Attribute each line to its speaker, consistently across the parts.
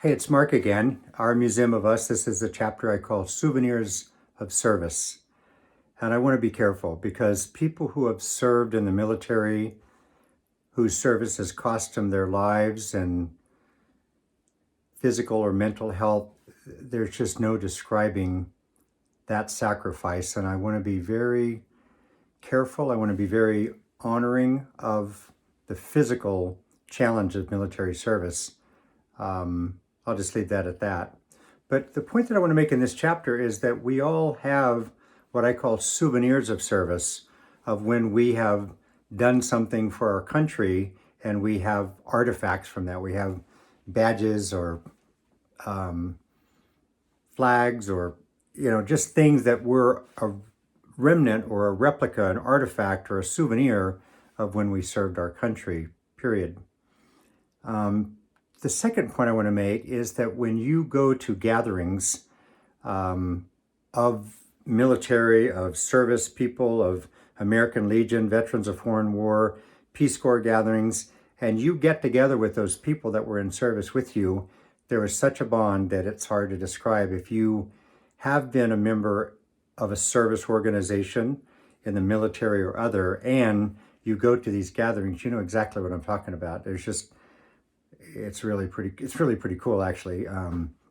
Speaker 1: Hey, it's Mark again. Our Museum of Us. This is a chapter I call Souvenirs of Service. And I want to be careful because people who have served in the military, whose service has cost them their lives and physical or mental health, there's just no describing that sacrifice. And I want to be very careful. I want to be very honoring of the physical challenge of military service. I'll just leave that at that. But the point that I want to make in this chapter is that we all have what I call souvenirs of service, of when we have done something for our country and we have artifacts from that. We have badges or flags or, just things that were a remnant or a replica, an artifact or a souvenir of when we served our country, period. The second point I want to make is that when you go to gatherings of military, of service people, of American Legion, Veterans of Foreign War, Peace Corps gatherings, and you get together with those people that were in service with you, there is such a bond that it's hard to describe. If you have been a member of a service organization in the military or other, and you go to these gatherings, you know exactly what I'm talking about. It's really pretty cool actually,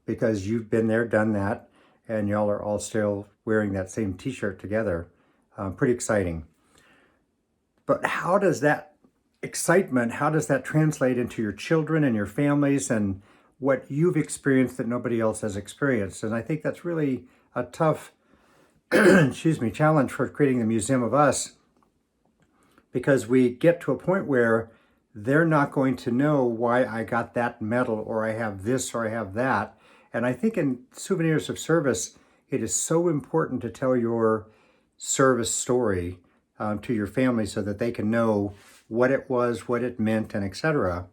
Speaker 1: because you've been there, done that, and y'all are all still wearing that same t-shirt together. Pretty exciting. But how does that excitement, how does that translate into your children and your families and what you've experienced that nobody else has experienced? And I think that's really a tough, challenge for creating the Museum of Us, because we get to a point where they're not going to know why I got that medal or I have this or I have that. And I think in Souvenirs of Service, it is so important to tell your service story to your family so that they can know what it was, what it meant, and etc.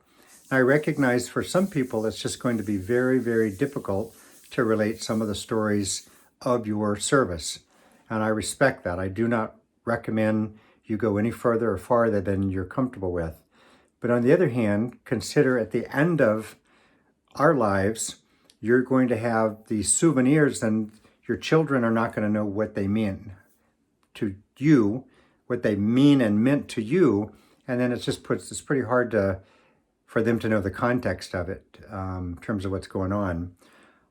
Speaker 1: I recognize for some people it's just going to be very, very difficult to relate some of the stories of your service. And I respect that. I do not recommend you go any further or farther than you're comfortable with. But on the other hand, consider at the end of our lives, you're going to have these souvenirs, and your children are not going to know what they mean to you, what they mean and meant to you. And then it's pretty hard for them to know the context of it in terms of what's going on.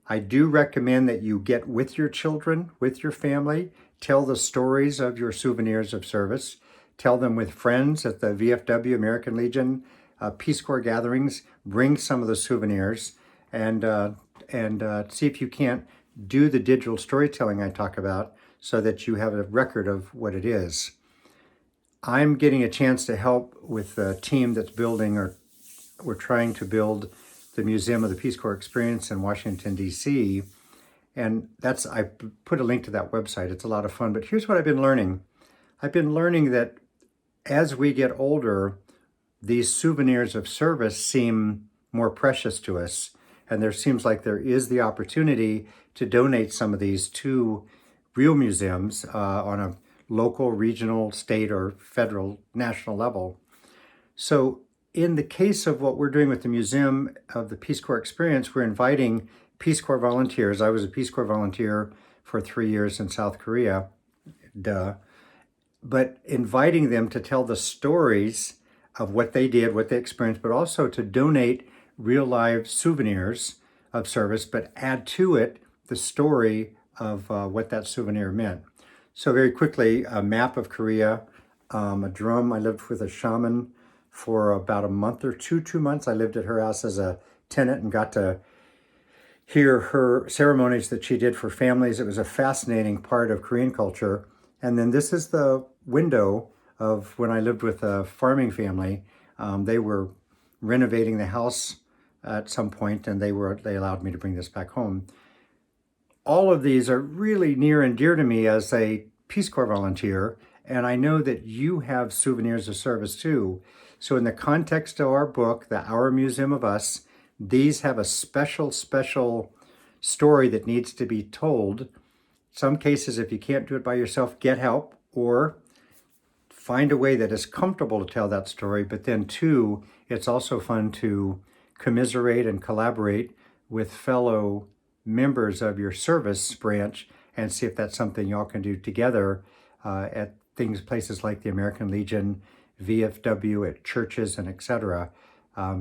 Speaker 1: I do recommend that you get with your children, with your family, tell the stories of your souvenirs of service. Tell them with friends at the VFW, American Legion, Peace Corps gatherings. Bring some of the souvenirs and see if you can't do the digital storytelling I talk about so that you have a record of what it is. I'm getting a chance to help with a team that's building, or we're trying to build, the Museum of the Peace Corps Experience in Washington, D.C. And I put a link to that website. It's a lot of fun. But here's what I've been learning. I've been learning that as we get older, these souvenirs of service seem more precious to us. And there seems like there is the opportunity to donate some of these to real museums on a local, regional, state, or federal, national level. So in the case of what we're doing with the Museum of the Peace Corps Experience, we're inviting Peace Corps volunteers. I was a Peace Corps volunteer for 3 years in South Korea. But inviting them to tell the stories of what they did, what they experienced, but also to donate real live souvenirs of service, but add to it the story of what that souvenir meant. So very quickly, a map of Korea, a drum. I lived with a shaman for about a month or 2 months. I lived at her house as a tenant and got to hear her ceremonies that she did for families. It was a fascinating part of Korean culture. And then this is the window of when I lived with a farming family. They were renovating the house at some point, and they allowed me to bring this back home. All of these are really near and dear to me as a Peace Corps volunteer, and I know that you have souvenirs of service too. So in the context of our book, Our Museum of Us, these have a special story that needs to be told. Some cases, if you can't do it by yourself, get help or find a way that is comfortable to tell that story. But then two, it's also fun to commiserate and collaborate with fellow members of your service branch and see if that's something y'all can do together at places like the American Legion, VFW, at churches, and etc.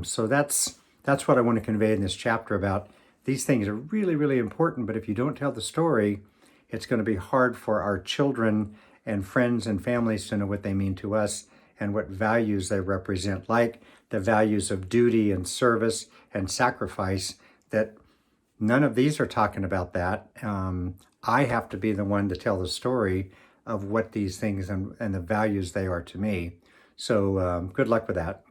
Speaker 1: So that's what I want to convey in this chapter about these things are really, really important, but if you don't tell the story, it's going to be hard for our children and friends and families to know what they mean to us and what values they represent, like the values of duty and service and sacrifice, that none of these are talking about that. I have to be the one to tell the story of what these things and the values they are to me. So good luck with that.